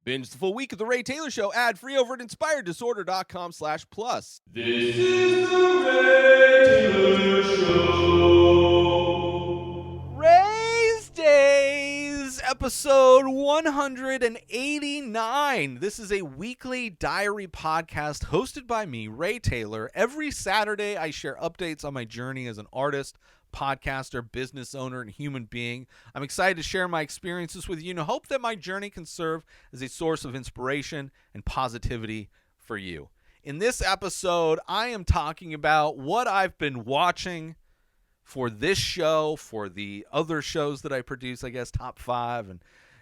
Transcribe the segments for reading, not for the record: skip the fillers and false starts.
Binge the full week of The Ray Taylor Show ad-free over at inspireddisorder.com/plus. This is The Ray Taylor Show. Rayz Dayz, episode 189. This is a weekly diary podcast hosted by me, Ray Taylor. Every Saturday, I share updates on my journey as an artist, podcaster, business owner, and human being. I'm excited to share my experiences with you and hope that my journey can serve as a source of inspiration and positivity for you. In this episode, I am talking about what I've been watching for this show, for the other shows that I produce, I guess, Top 5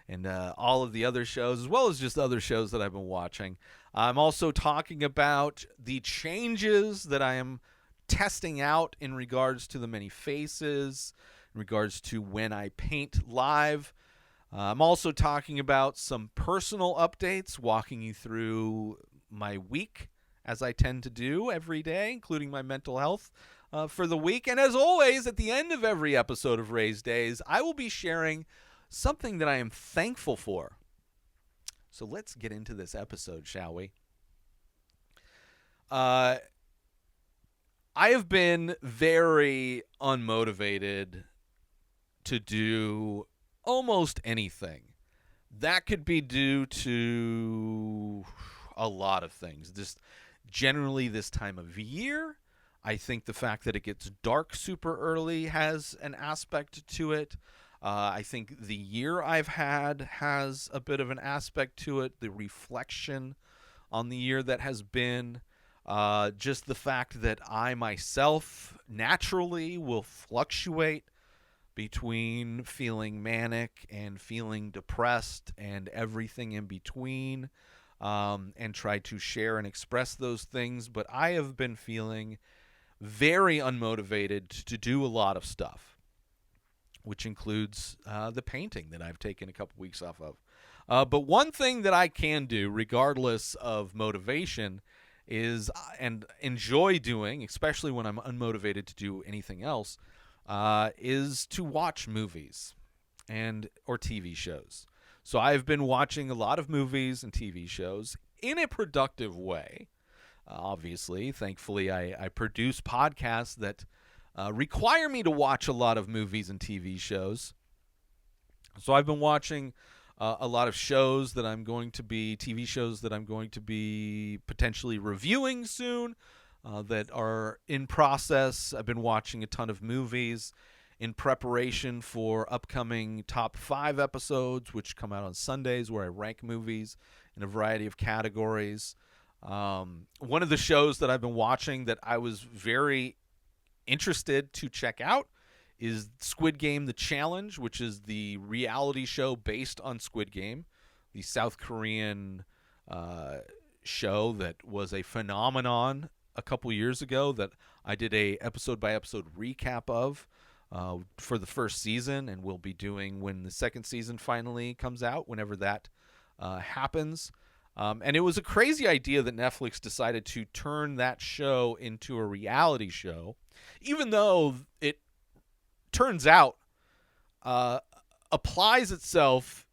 and all of the other shows, as well as just other shows that I've been watching. I'm also talking about the changes that I am testing out in regards to the many faces, in regards to when I paint live. I'm also talking about some personal updates, walking you through my week, as I tend to do every day, including my mental health for the week. And as always, at the end of every episode of Rayz Dayz, I will be sharing something that I am thankful for. So let's get into this episode, shall we? I have been very unmotivated to do almost anything. That could be due to a lot of things. Just generally this time of year, I think the fact that it gets dark super early has an aspect to it. I think the year I've had has a bit of an aspect to it, the reflection on the year that has been. Just the fact that I myself naturally will fluctuate between feeling manic and feeling depressed and everything in between, and try to share and express those things. But I have been feeling very unmotivated to do a lot of stuff, which includes the painting that I've taken a couple weeks off of. But one thing that I can do, regardless of motivation, is and enjoy doing, especially when I'm unmotivated to do anything else, is to watch movies or TV shows. So I've been watching a lot of movies and TV shows in a productive way. Obviously, thankfully, I produce podcasts that require me to watch a lot of movies and TV shows. So I've been watching a lot of shows that I'm going to be, TV shows that I'm going to be potentially reviewing soon that are in process. I've been watching a ton of movies in preparation for upcoming Top 5 episodes, which come out on Sundays, where I rank movies in a variety of categories. One of the shows that I've been watching that I was very interested to check out is Squid Game: The Challenge, which is the reality show based on Squid Game, the South Korean show that was a phenomenon a couple years ago that I did a episode-by-episode recap of for the first season, and we'll be doing when the second season finally comes out, whenever that happens. And it was a crazy idea that Netflix decided to turn that show into a reality show, even though it turns out applies itself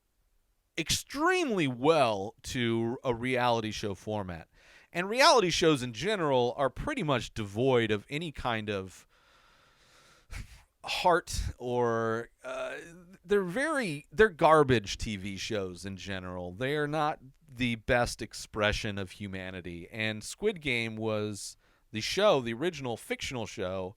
extremely well to a reality show format. And reality shows in general are pretty much devoid of any kind of heart or they're garbage TV shows in general. They are not the best expression of humanity. And Squid Game was the show, the original fictional show,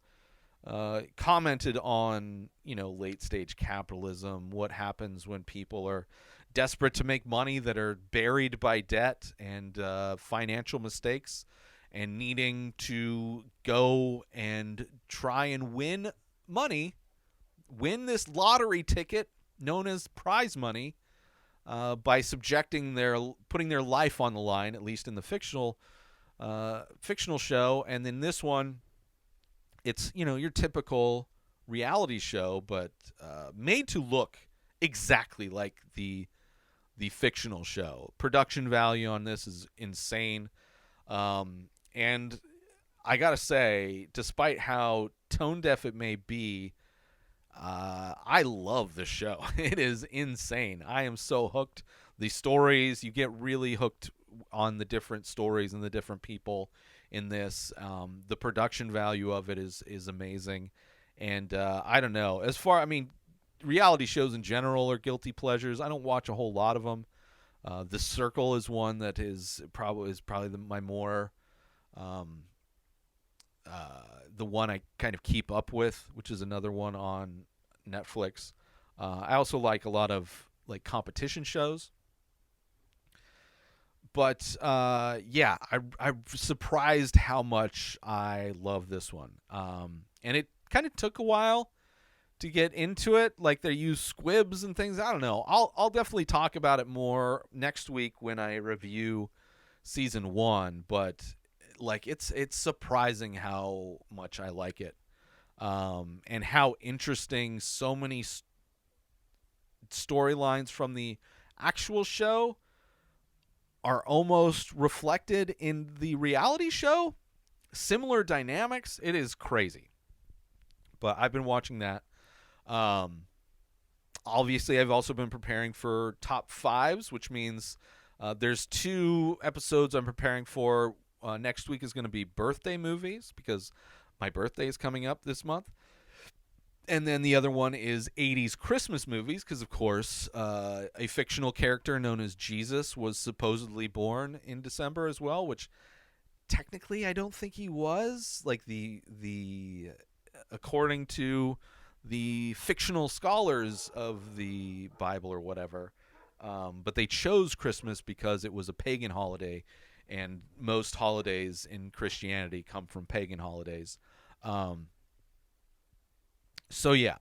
commented on, late stage capitalism, what happens when people are desperate to make money, that are buried by debt and financial mistakes, and needing to go and try and win money, win this lottery ticket known as prize money, by putting their life on the line, at least in the fictional show. And then this one, it's, your typical reality show, but made to look exactly like the fictional show. Production value on this is insane. And I gotta say, despite how tone deaf it may be, I love the show. It is insane. I am so hooked. The stories, you get really hooked on the different stories and the different people in this. The production value of it is amazing, and I don't know. I mean, reality shows in general are guilty pleasures. I don't watch a whole lot of them. The Circle is one that is probably my more um, the one I kind of keep up with, which is another one on Netflix. I also like a lot of like competition shows, but yeah, I'm surprised how much I love this one. And it kind of took a while to get into it. Like they use squibs and things. I don't know. I'll definitely talk about it more next week when I review season 1. But like it's surprising how much I like it, and how interesting so many storylines from the actual show are almost reflected in the reality show. Similar dynamics. It is crazy. But I've been watching that. Um, Obviously, I've also been preparing for top fives, which means there's 2 episodes I'm preparing for. Next week is going to be birthday movies because my birthday is coming up this month. And then the other one is 80s Christmas movies because, of course, a fictional character known as Jesus was supposedly born in December as well, which technically I don't think he was. Like the according to the fictional scholars of the Bible or whatever. But they chose Christmas because it was a pagan holiday, and most holidays in Christianity come from pagan holidays. Um, so yeah,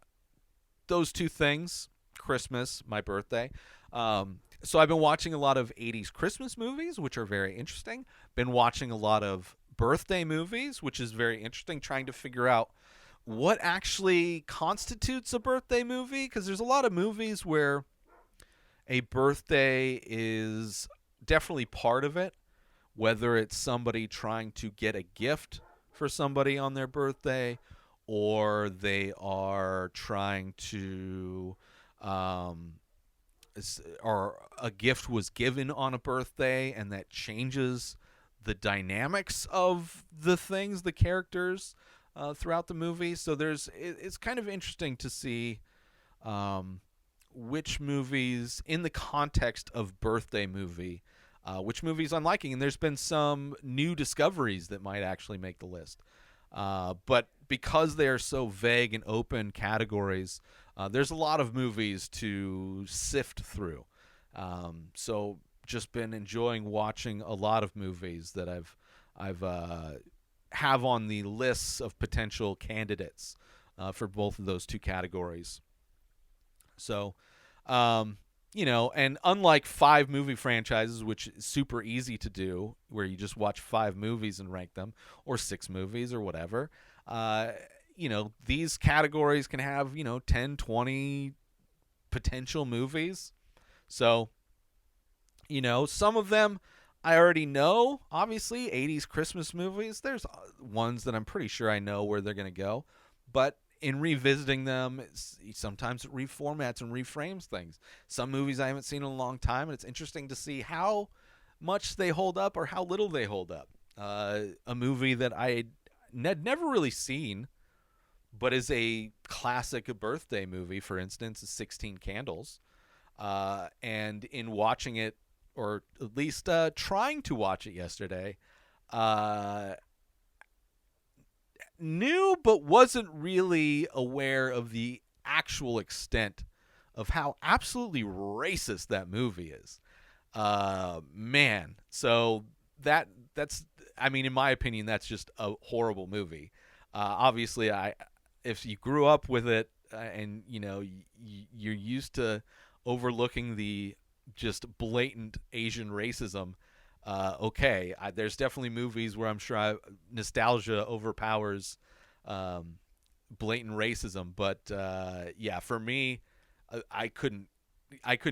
those 2 things, Christmas, my birthday. So I've been watching a lot of 80s Christmas movies, which are very interesting. Been watching a lot of birthday movies, which is very interesting, trying to figure out what actually constitutes a birthday movie, because there's a lot of movies where a birthday is definitely part of it, whether it's somebody trying to get a gift for somebody on their birthday, or they are trying to or a gift was given on a birthday and that changes the dynamics of the things, the characters throughout the movie. So it's kind of interesting to see which movies in the context of birthday movie, which movies I'm liking. And there's been some new discoveries that might actually make the list. But because they are so vague and open categories, there's a lot of movies to sift through. So just been enjoying watching a lot of movies that I've have on the lists of potential candidates for both of those 2 categories. So, and unlike 5 movie franchises, which is super easy to do, where you just watch 5 movies and rank them, or 6 movies or whatever, these categories can have, 10, 20 potential movies. So, some of them I already know. Obviously, 80s Christmas movies, there's ones that I'm pretty sure I know where they're going to go. But in revisiting them, sometimes it reformats and reframes things. Some movies I haven't seen in a long time, and it's interesting to see how much they hold up or how little they hold up. A movie that I had never really seen, but is a classic birthday movie, for instance, is 16 Candles. And in watching it, or at least trying to watch it yesterday, knew but wasn't really aware of the actual extent of how absolutely racist that movie is. Man, so that's I mean, in my opinion, that's just a horrible movie. Obviously, if you grew up with it, and you're used to overlooking the just blatant Asian racism, okay, there's definitely movies where I'm sure nostalgia overpowers blatant racism, but yeah, for me, I couldn't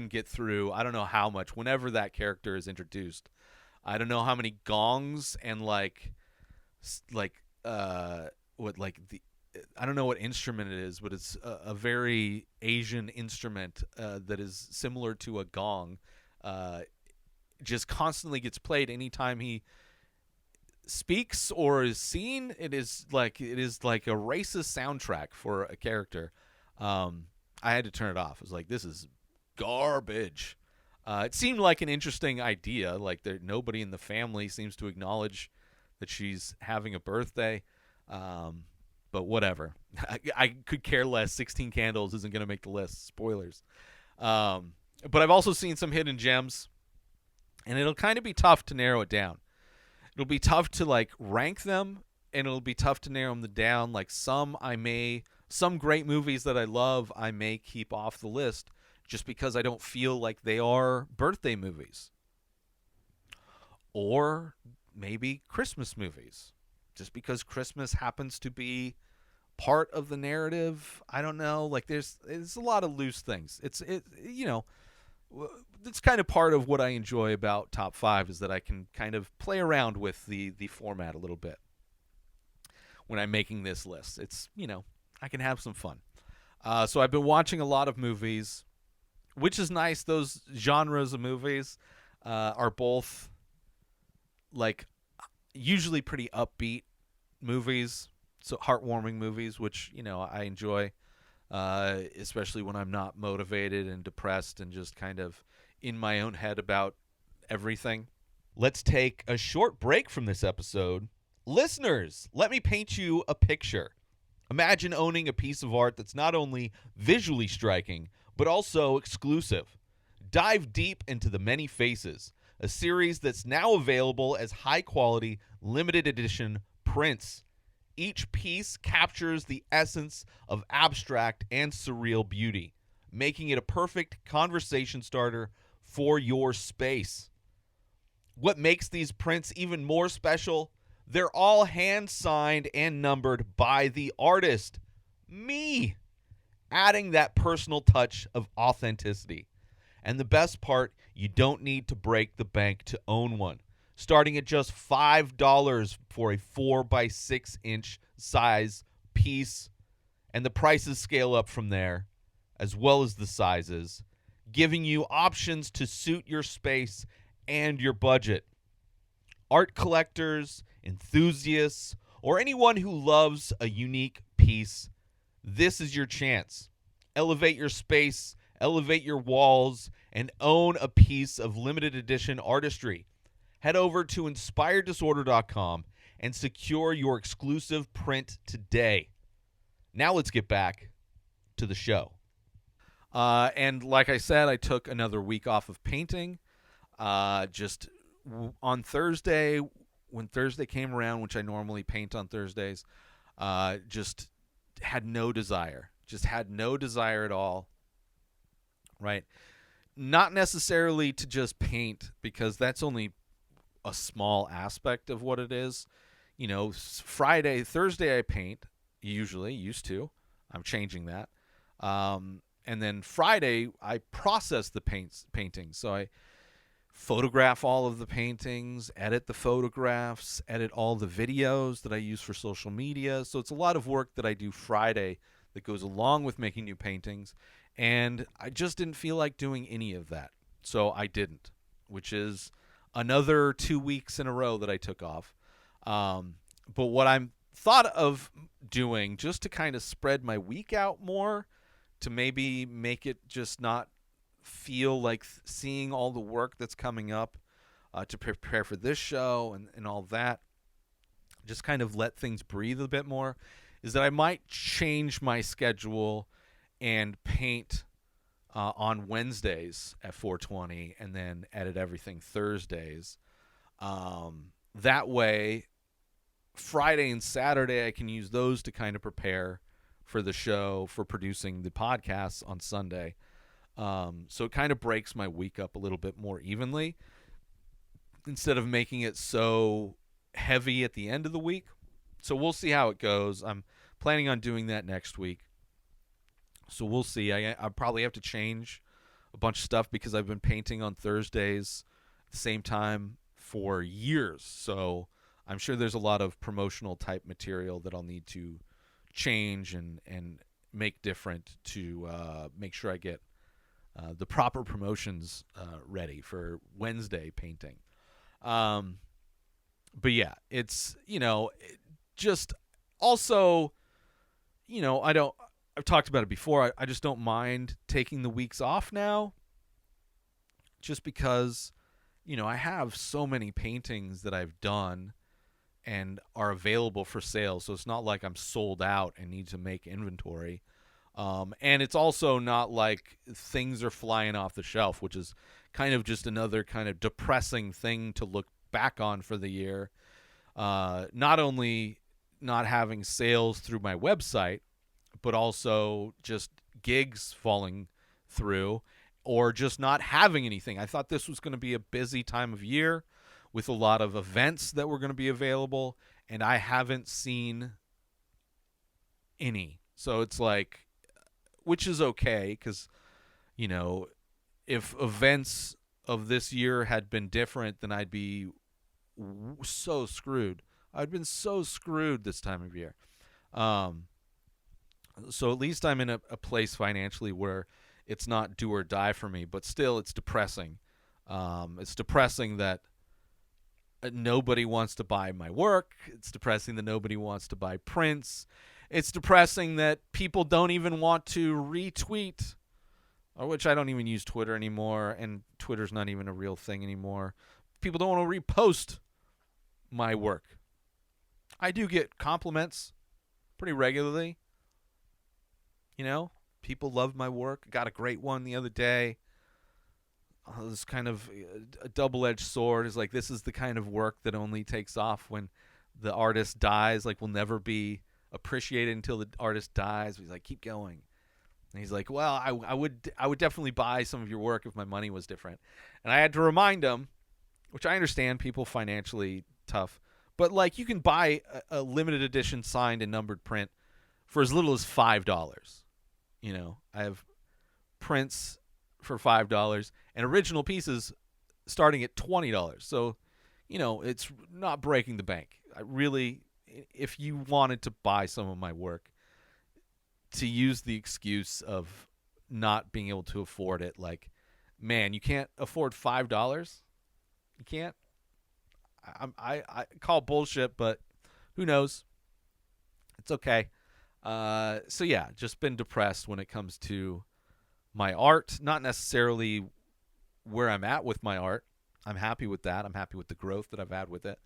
get through. I don't know how much. Whenever that character is introduced, I don't know how many gongs and what like the I don't know what instrument it is, but it's a very Asian instrument that is similar to a gong. just constantly gets played anytime he speaks or is seen. It is like a racist soundtrack for a character. I had to turn it off. I was like, this is garbage. It seemed like an interesting idea. Like nobody in the family seems to acknowledge that she's having a birthday. But whatever. I could care less. 16 Candles isn't going to make the list. Spoilers. But I've also seen some hidden gems, and it'll kind of be tough to narrow it down. It'll be tough to like rank them, and it'll be tough to narrow them down. Like some great movies that I love, I may keep off the list just because I don't feel like they are birthday movies. Or maybe Christmas movies, just because Christmas happens to be part of the narrative. I don't know. Like there's a lot of loose things. It's kind of part of what I enjoy about Top 5 is that I can kind of play around with the format a little bit when I'm making this list. It's, I can have some fun. So I've been watching a lot of movies, which is nice. Those genres of movies are both like usually pretty upbeat movies, so heartwarming movies, which, I enjoy, especially when I'm not motivated and depressed and just kind of in my own head about everything. Let's take a short break from this episode. Listeners, let me paint you a picture. Imagine owning a piece of art that's not only visually striking, but also exclusive. Dive deep into The Many Faces, a series that's now available as high-quality, limited edition prints. Each piece captures the essence of abstract and surreal beauty, making it a perfect conversation starter for your space. What makes these prints even more special? They're all hand-signed and numbered by the artist, me, adding that personal touch of authenticity. And the best part, you don't need to break the bank to own one. Starting at just $5 for a 4x6-inch size piece, and the prices scale up from there, as well as the sizes, giving you options to suit your space and your budget. Art collectors, enthusiasts, or anyone who loves a unique piece, this is your chance. Elevate your space, elevate your walls, and own a piece of limited edition artistry. Head over to inspireddisorder.com and secure your exclusive print today. Now let's get back to the show. And like I said, I took another week off of painting. Just on Thursday, when Thursday came around, which I normally paint on Thursdays, just had no desire. Just had no desire at all. Right? Not necessarily to just paint, because that's only a small aspect of what it is. Thursday I paint, used to. I'm changing that. And then Friday I process the paintings. So I photograph all of the paintings, edit the photographs, edit all the videos that I use for social media. So it's a lot of work that I do Friday that goes along with making new paintings. And I just didn't feel like doing any of that. So I didn't, which is another 2 weeks in a row that I took off. But what I'm thought of doing, just to kind of spread my week out more, to maybe make it just not feel like seeing all the work that's coming up, to prepare for this show and all that, just kind of let things breathe a bit more, is that I might change my schedule and paint on Wednesdays at 4:20 and then edit everything Thursdays. That way, Friday and Saturday, I can use those to kind of prepare for the show, for producing the podcasts on Sunday. So it kind of breaks my week up a little bit more evenly, instead of making it so heavy at the end of the week. So we'll see how it goes. I'm planning on doing that next week. So we'll see. I probably have to change a bunch of stuff, because I've been painting on Thursdays at the same time for years. So I'm sure there's a lot of promotional type material that I'll need to change and make different to make sure I get the proper promotions ready for Wednesday painting. But yeah, it's, just also, I've talked about it before. I just don't mind taking the weeks off now, just because, I have so many paintings that I've done and are available for sale. So it's not like I'm sold out and need to make inventory. And it's also not like things are flying off the shelf, which is kind of just another kind of depressing thing to look back on for the year. Not only not having sales through my website, but also just gigs falling through, or just not having anything. I thought this was going to be a busy time of year with a lot of events that were going to be available, and I haven't seen any. So it's like, which is okay, because, if events of this year had been different, then I'd be so screwed. I'd been so screwed this time of year. So at least I'm in a place financially where it's not do or die for me, but still it's depressing. It's depressing that nobody wants to buy my work. It's depressing that nobody wants to buy prints. It's depressing that people don't even want to retweet, which I don't even use Twitter anymore, and Twitter's not even a real thing anymore. People don't want to repost my work. I do get compliments pretty regularly. People love my work. Got a great one the other day. This kind of a double-edged sword is like, this is the kind of work that only takes off when the artist dies. Like, will never be appreciated until the artist dies. He's like, keep going. And he's like, well, I would definitely buy some of your work if my money was different. And I had to remind him, which I understand, people financially tough, but like, you can buy a limited edition signed and numbered print for as little as $5. I have prints for $5 and original pieces starting at $20. So, it's not breaking the bank. I really, if you wanted to buy some of my work, to use the excuse of not being able to afford it, like, man, you can't afford $5? You can't? I call bullshit, but who knows? It's okay. So yeah, just been depressed when it comes to my art. Not necessarily where I'm at with my art. I'm happy with that. I'm happy with the growth that I've had with it.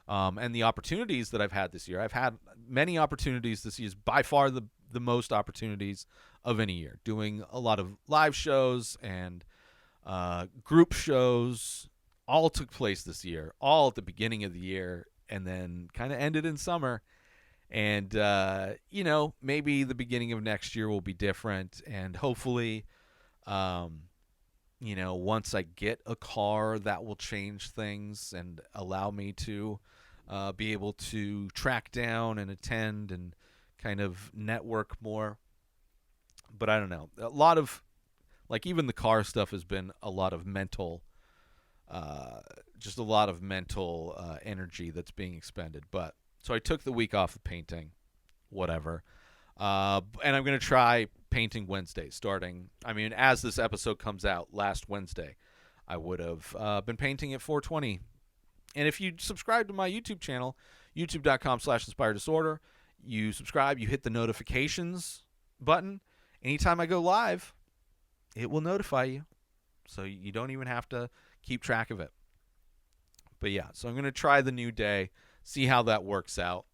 And the opportunities that I've had this year. I've had many opportunities this year, by far the most opportunities of any year. Doing a lot of live shows and group shows. All took place this year, all at the beginning of the year, and then kind of ended in summer. And, maybe the beginning of next year will be different. And hopefully, once I get a car, that will change things and allow me to be able to track down and attend and kind of network more. But I don't know. A lot of, like, even the car stuff has been a lot of mental energy that's being expended. But so I took the week off of painting, whatever. And I'm going to try painting Wednesday starting. As this episode comes out last Wednesday, I would have been painting at 4:20. And if you subscribe to my YouTube channel, youtube.com/inspireddisorder, you subscribe, you hit the notifications button. Anytime I go live, it will notify you. So you don't even have to keep track of it. But yeah, so I'm going to try the new day, see how that works out.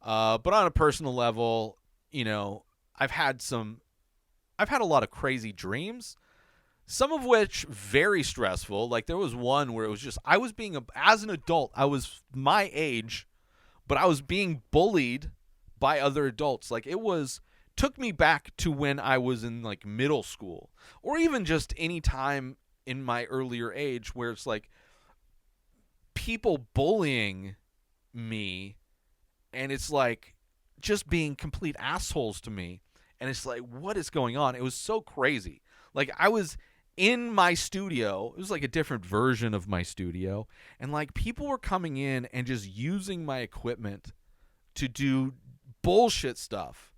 But on a personal level, I've had a lot of crazy dreams, some of which very stressful. Like, there was one where it was just, as an adult, I was my age, but I was being bullied by other adults. Like, took me back to when I was in, like, middle school, or even just any time in my earlier age, where it's like people bullying me, and it's like just being complete assholes to me. And it's like, what is going on? It was so crazy. Like, I was in my studio. It was like a different version of my studio. And like, people were coming in and just using my equipment to do bullshit stuff.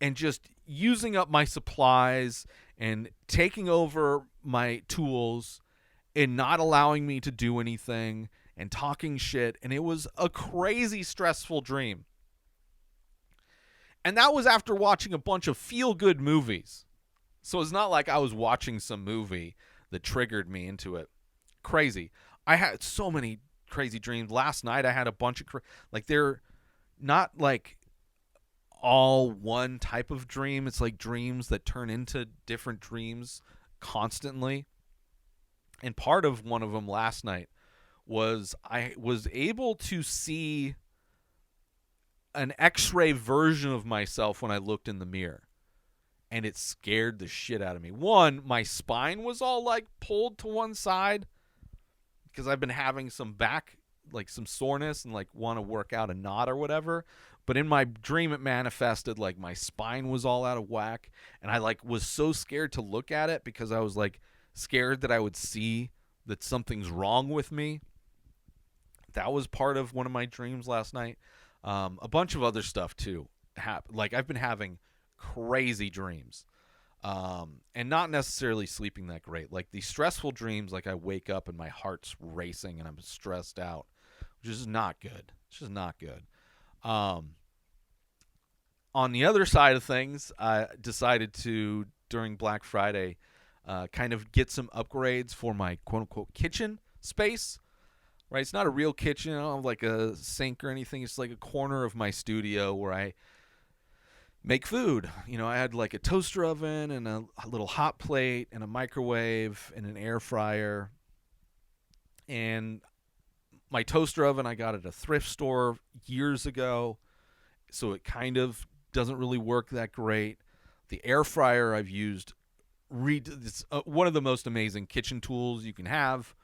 And just using up my supplies and taking over my tools and not allowing me to do anything and talking shit. And it was a crazy stressful dream. And that was after watching a bunch of feel-good movies. So it's not like I was watching some movie that triggered me into it. Crazy. I had so many crazy dreams. Last night I had a bunch of like they're not like all one type of dream. It's like dreams that turn into different dreams constantly. And part of one of them last night was I was able to see an X-ray version of myself when I looked in the mirror. And it scared the shit out of me. One, my spine was all like pulled to one side because I've been having some back, like some soreness and like want to work out a knot or whatever. But in my dream, it manifested like my spine was all out of whack. And I like was so scared to look at it because I was like scared that I would see that something's wrong with me. That was part of one of my dreams last night. A bunch of other stuff too. Like I've been having crazy dreams, and not necessarily sleeping that great. Like these stressful dreams, like I wake up and my heart's racing and I'm stressed out, which is not good. It's just not good. On the other side of things, I decided to, during Black Friday, kind of get some upgrades for my quote-unquote kitchen space. Right, it's not a real kitchen. I don't have like a sink or anything. It's like a corner of my studio where I make food. You know, I had like a toaster oven and a little hot plate and a microwave and an air fryer. And my toaster oven I got at a thrift store years ago, so it kind of doesn't really work that great. The air fryer I've used, it's one of the most amazing kitchen tools you can have.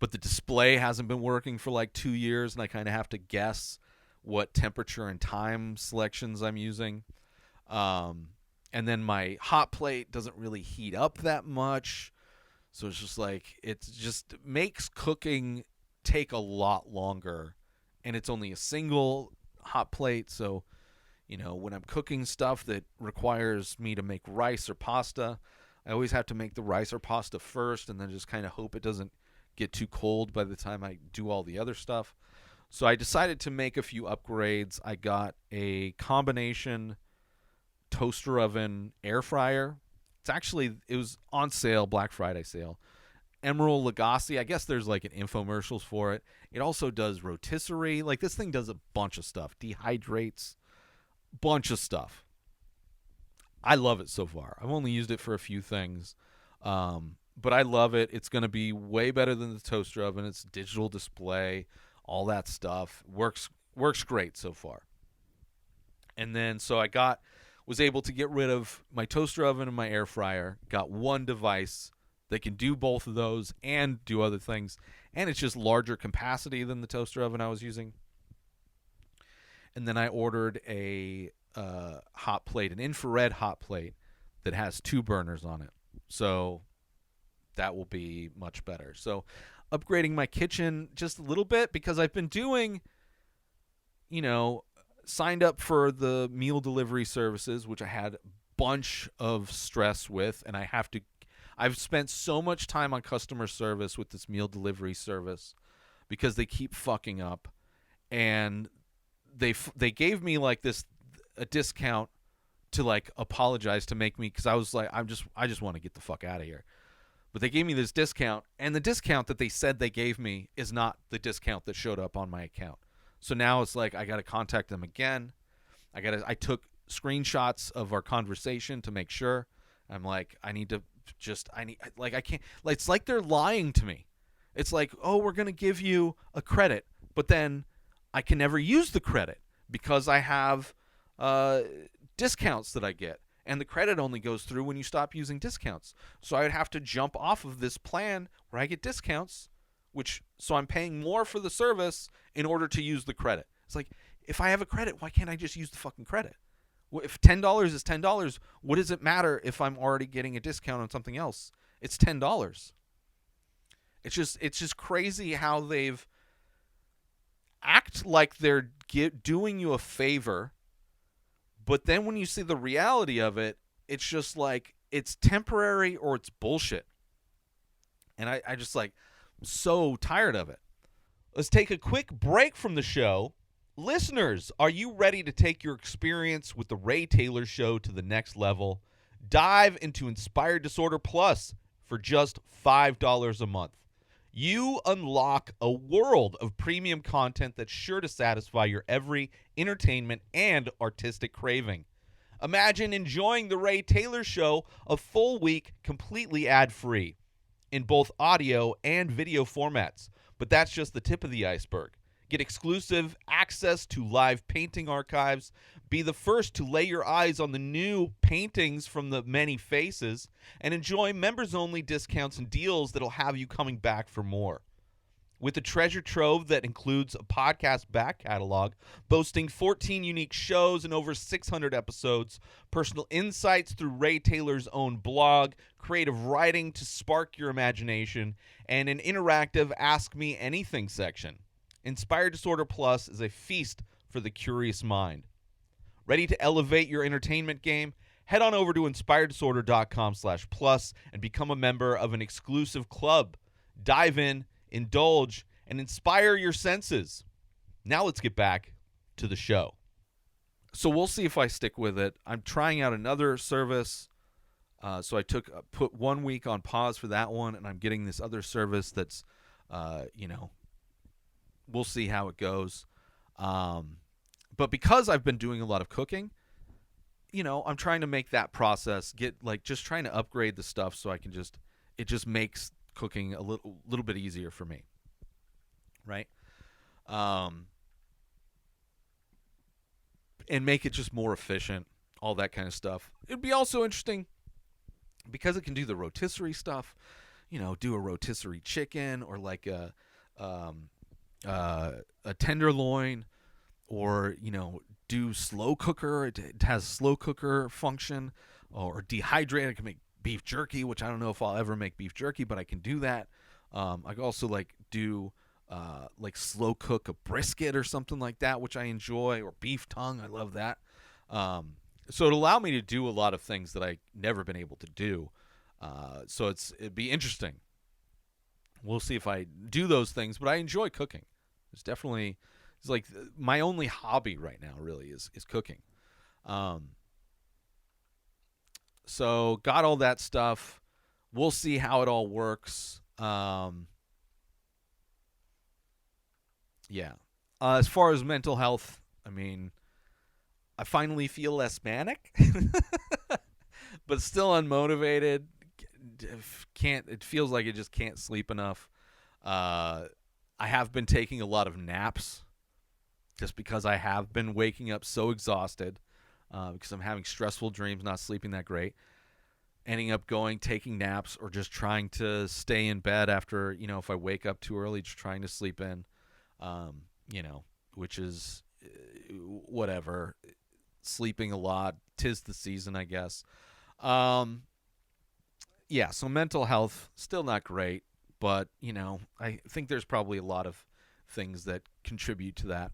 But the display hasn't been working for like 2 years, and I kind of have to guess what temperature and time selections I'm using. And then my hot plate doesn't really heat up that much. So it's just like, it just makes cooking take a lot longer. And it's only a single hot plate. So, you know, when I'm cooking stuff that requires me to make rice or pasta, I always have to make the rice or pasta first and then just kind of hope it doesn't get too cold by the time I do all the other stuff. So I decided to make a few upgrades. I got a combination toaster oven air fryer. It was on sale, Black Friday sale. Emerald Lagasse. I guess there's like an infomercials for it. It also does rotisserie. Like this thing does a bunch of stuff. Dehydrates. Bunch of stuff. I love it so far. I've only used it for a few things. But I love it. It's going to be way better than the toaster oven. It's digital display, all that stuff. Works great so far. And then so I was able to get rid of my toaster oven and my air fryer. Got one device that can do both of those and do other things. And it's just larger capacity than the toaster oven I was using. And then I ordered a hot plate, an infrared hot plate that has 2 burners on it. So that will be much better. So upgrading my kitchen just a little bit because I've been doing, you know, signed up for the meal delivery services, which I had a bunch of stress with, and I've spent so much time on customer service with this meal delivery service because they keep fucking up. And they gave me like a discount to like apologize to make me, because I was like, I just want to get the fuck out of here. But they gave me this discount, and the discount that they said they gave me is not the discount that showed up on my account. So now it's like I got to contact them again. I took screenshots of our conversation to make sure. I'm like, I can't, like, it's like they're lying to me. It's like, oh, we're going to give you a credit, but then I can never use the credit because I have discounts that I get. And the credit only goes through when you stop using discounts. So I would have to jump off of this plan where I get discounts, so I'm paying more for the service in order to use the credit. It's like, if I have a credit, why can't I just use the fucking credit? Well, if $10 is $10, what does it matter if I'm already getting a discount on something else? It's $10. It's just crazy how they've act like they're doing you a favor. But then when you see the reality of it, it's just like it's temporary or it's bullshit. And I just like, I'm so tired of it. Let's take a quick break from the show. Listeners, are you ready to take your experience with the Ray Taylor Show to the next level? Dive into Inspired Disorder Plus for just $5 a month. You unlock a world of premium content that's sure to satisfy your every entertainment and artistic craving. Imagine enjoying the Ray Taylor Show a full week completely ad-free in both audio and video formats. But that's just the tip of the iceberg. Get exclusive access to live painting archives. Be the first to lay your eyes on the new paintings from the many faces. And enjoy members-only discounts and deals that'll have you coming back for more. With a treasure trove that includes a podcast back catalog, boasting 14 unique shows and over 600 episodes, personal insights through Ray Taylor's own blog, creative writing to spark your imagination, and an interactive Ask Me Anything section. Inspired Disorder Plus is a feast for the curious mind. Ready to elevate your entertainment game? Head on over to inspireddisorder.com/plus and become a member of an exclusive club. Dive in, indulge, and inspire your senses. Now let's get back to the show. So we'll see if I stick with it. I'm trying out another service. So I put 1 week on pause for that one, and I'm getting this other service that's, we'll see how it goes. But because I've been doing a lot of cooking, I'm trying to make that process just trying to upgrade the stuff so I can it just makes cooking a little bit easier for me, right? And make it just more efficient, all that kind of stuff. It'd be also interesting because it can do the rotisserie stuff, do a rotisserie chicken or like a tenderloin, or do slow cooker. It has slow cooker function, or dehydrate. I can make beef jerky, which I don't know if I'll ever make beef jerky, but I can do that. I can also do slow cook a brisket or something like that, which I enjoy, or beef tongue. I love that. So it'll allow me to do a lot of things that I never been able to do. So it'd be interesting. We'll see if I do those things, but I enjoy cooking. It's like my only hobby right now really is cooking. So got all that stuff. We'll see how it all works. Yeah. As far as mental health, I finally feel less manic, but still unmotivated. It feels like I just can't sleep enough. I have been taking a lot of naps just because I have been waking up so exhausted, because I'm having stressful dreams, not sleeping that great. Ending up taking naps, or just trying to stay in bed after, if I wake up too early, just trying to sleep in, which is whatever. Sleeping a lot, 'tis the season, I guess. Yeah, so mental health, still not great, but, I think there's probably a lot of things that contribute to that.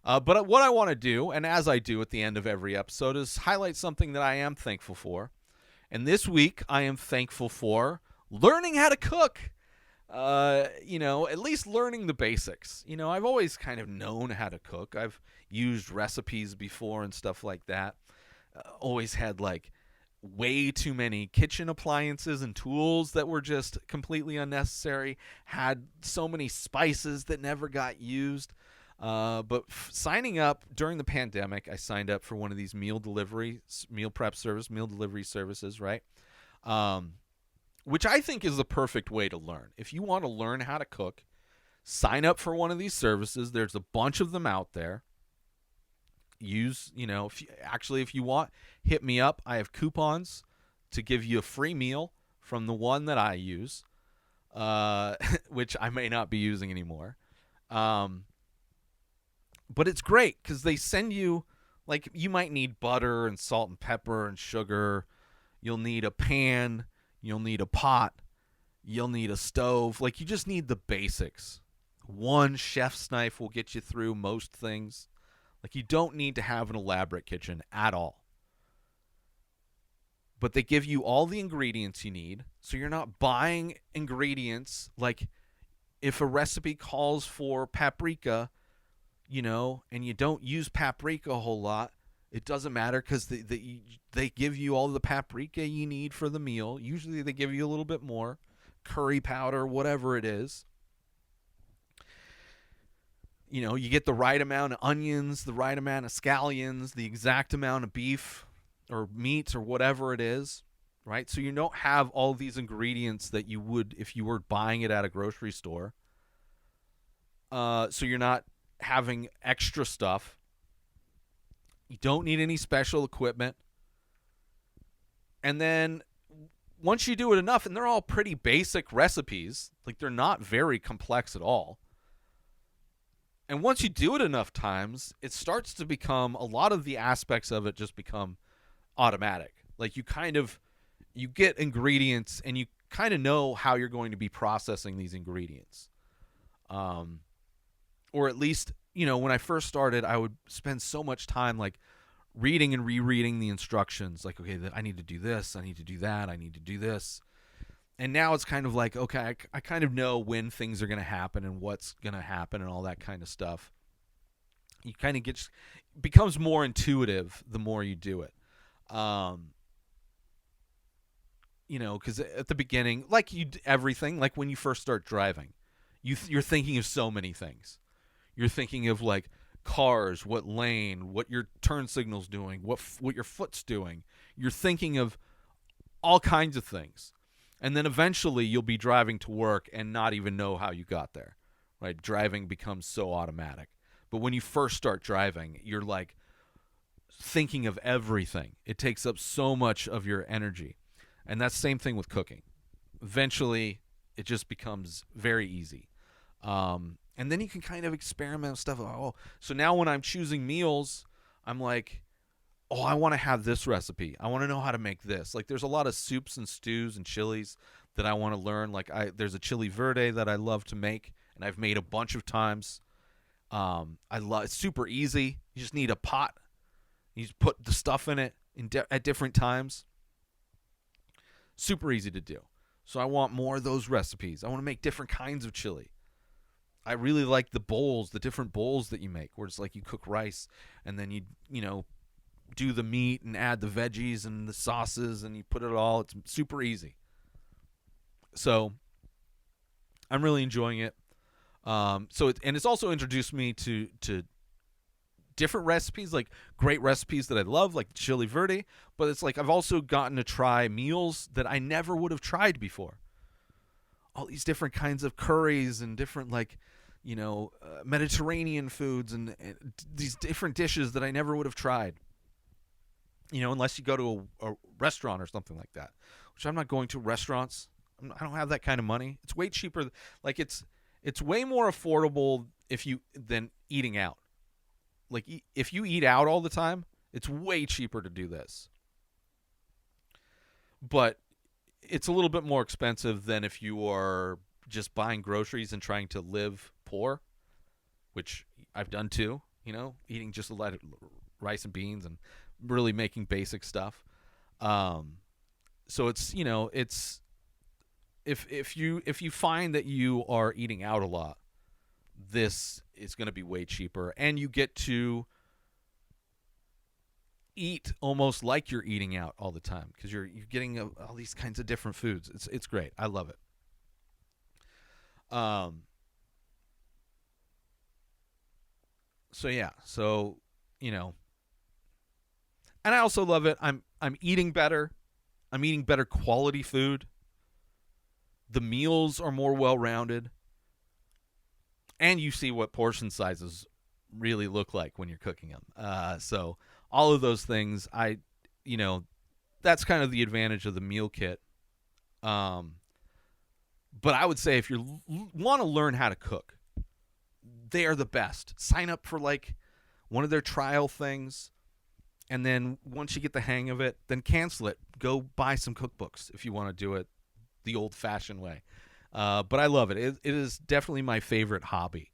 But what I want to do, and as I do at the end of every episode, is highlight something that I am thankful for. And this week, I am thankful for learning how to cook. At least learning the basics. I've always kind of known how to cook. I've used recipes before and stuff like that. Always had way too many kitchen appliances and tools that were just completely unnecessary. Had so many spices that never got used. But signing up during the pandemic, I signed up for one of these meal delivery services, right? Which I think is the perfect way to learn. If you want to learn how to cook, sign up for one of these services. There's a bunch of them out there. If you want, hit me up. I have coupons to give you a free meal from the one that I use, which I may not be using anymore. But it's great because they send you, you might need butter and salt and pepper and sugar. You'll need a pan. You'll need a pot. You'll need a stove. You just need the basics. One chef's knife will get you through most things. You don't need to have an elaborate kitchen at all. but they give you all the ingredients you need. So you're not buying ingredients. Like if a recipe calls for paprika, and you don't use paprika a whole lot, it doesn't matter because they give you all the paprika you need for the meal. Usually they give you a little bit more, curry powder, whatever it is. You get the right amount of onions, the right amount of scallions, the exact amount of beef or meat or whatever it is, right? So you don't have all these ingredients that you would if you were buying it at a grocery store. So you're not having extra stuff. You don't need any special equipment. And then once you do it enough, and they're all pretty basic recipes, like they're not very complex at all. And once you do it enough times, it starts to become, a lot of the aspects of it just become automatic. Like you get ingredients and you kind of know how you're going to be processing these ingredients. Or at least, when I first started, I would spend so much time like reading and rereading the instructions. Like, okay, I need to do this, I need to do that, I need to do this. And now it's kind of like, okay, I kind of know when things are going to happen and what's going to happen and all that kind of stuff. You kind of becomes more intuitive the more you do it. Because at the beginning, like everything, like when you first start driving, you're thinking of so many things. You're thinking of like cars, what lane, what your turn signal's doing, what your foot's doing. You're thinking of all kinds of things. And then eventually you'll be driving to work and not even know how you got there, right? Driving becomes so automatic. But when you first start driving, you're like thinking of everything. It takes up so much of your energy. And that's the same thing with cooking. Eventually, it just becomes very easy. And then you can kind of experiment with stuff. Oh, so now when I'm choosing meals, I'm like, oh, I want to have this recipe. I want to know how to make this. Like there's a lot of soups and stews and chilies that I want to learn. Like there's a chili verde that I love to make, and I've made a bunch of times. It's super easy. You just need a pot. You just put the stuff in it at different times. Super easy to do. So I want more of those recipes. I want to make different kinds of chili. I really like the different bowls that you make, where it's like you cook rice and then you do the meat and add the veggies and the sauces and you put it all. It's super easy. So I'm really enjoying it. It's also introduced me to different recipes, like great recipes that I love, like chili verde. But it's like I've also gotten to try meals that I never would have tried before. All these different kinds of curries and different Mediterranean foods and these different dishes that I never would have tried. Unless you go to a restaurant or something like that, which I'm not going to restaurants. I don't have that kind of money. It's way cheaper. Like it's way more affordable than eating out. Like if you eat out all the time, it's way cheaper to do this. But it's a little bit more expensive than if you are just buying groceries and trying to live poor, which I've done too, eating just a lot of rice and beans and really making basic stuff. So it's, if you find that you are eating out a lot, this is going to be way cheaper, and you get to eat almost like you're eating out all the time because you're getting all these kinds of different foods. It's great. I love it. So yeah. So and I also love it. I'm eating better. I'm eating better quality food. The meals are more well-rounded. And you see what portion sizes really look like when you're cooking them. So all of those things, that's kind of the advantage of the meal kit. But I would say if you want to learn how to cook, they are the best. Sign up for like one of their trial things. And then once you get the hang of it, then cancel it. Go buy some cookbooks if you want to do it the old-fashioned way. But I love it. It is definitely my favorite hobby.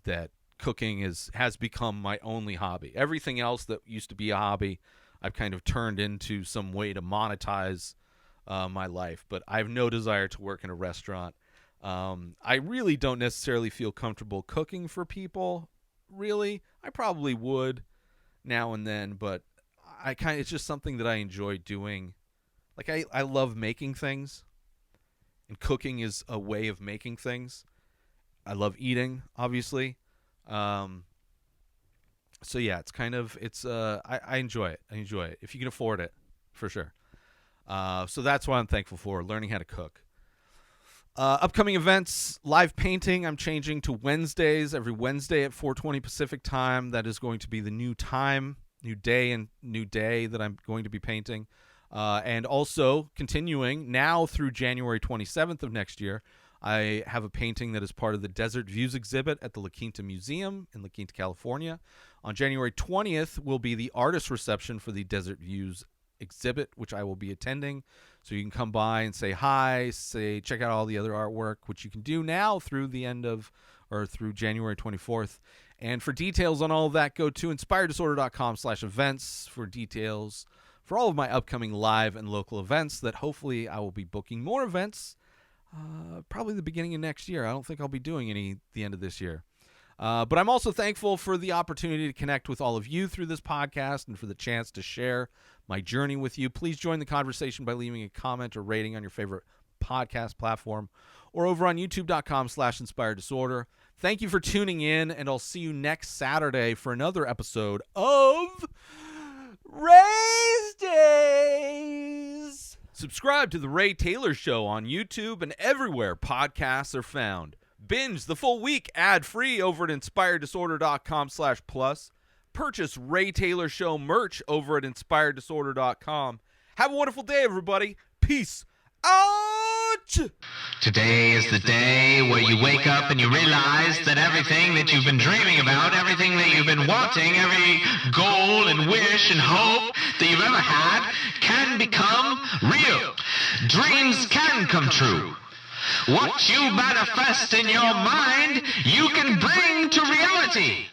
That cooking has become my only hobby. Everything else that used to be a hobby, I've kind of turned into some way to monetize my life. But I have no desire to work in a restaurant. I really don't necessarily feel comfortable cooking for people. Really, I probably would now and then, but it's just something that I enjoy doing. Like I love making things, and cooking is a way of making things. I love eating, obviously. So yeah, I enjoy it. I enjoy it if you can afford it, for sure. So that's what I'm thankful for, learning how to cook. Upcoming events, live painting. I'm changing to Wednesdays, every Wednesday at 4:20 Pacific time. That is going to be the new time, new day that I'm going to be painting. And also continuing now through January 27th of next year, I have a painting that is part of the Desert Views exhibit at the La Quinta Museum in La Quinta, California. On January 20th will be the artist reception for the Desert Views exhibit, which I will be attending. So you can come by and say hi, check out all the other artwork, which you can do now through through January 24th. And for details on all of that, go to inspireddisorder.com/events for details for all of my upcoming live and local events that hopefully I will be booking more events probably the beginning of next year. I don't think I'll be doing any the end of this year. But I'm also thankful for the opportunity to connect with all of you through this podcast and for the chance to share my journey with you. Please join the conversation by leaving a comment or rating on your favorite podcast platform or over on youtube.com/inspireddisorder. Thank you for tuning in, and I'll see you next Saturday for another episode of Rayz Dayz. Subscribe to The Ray Taylor Show on YouTube and everywhere podcasts are found. Binge the full week ad-free over at inspireddisorder.com/plus. Purchase Ray Taylor Show merch over at inspireddisorder.com. Have a wonderful day, everybody. Peace out! Today is the day where you wake up and you realize that everything that you've been dreaming about, everything that you've been wanting, every goal and wish and hope that you've ever had can become real. Dreams can come true. What you manifest in your mind, you can bring to reality.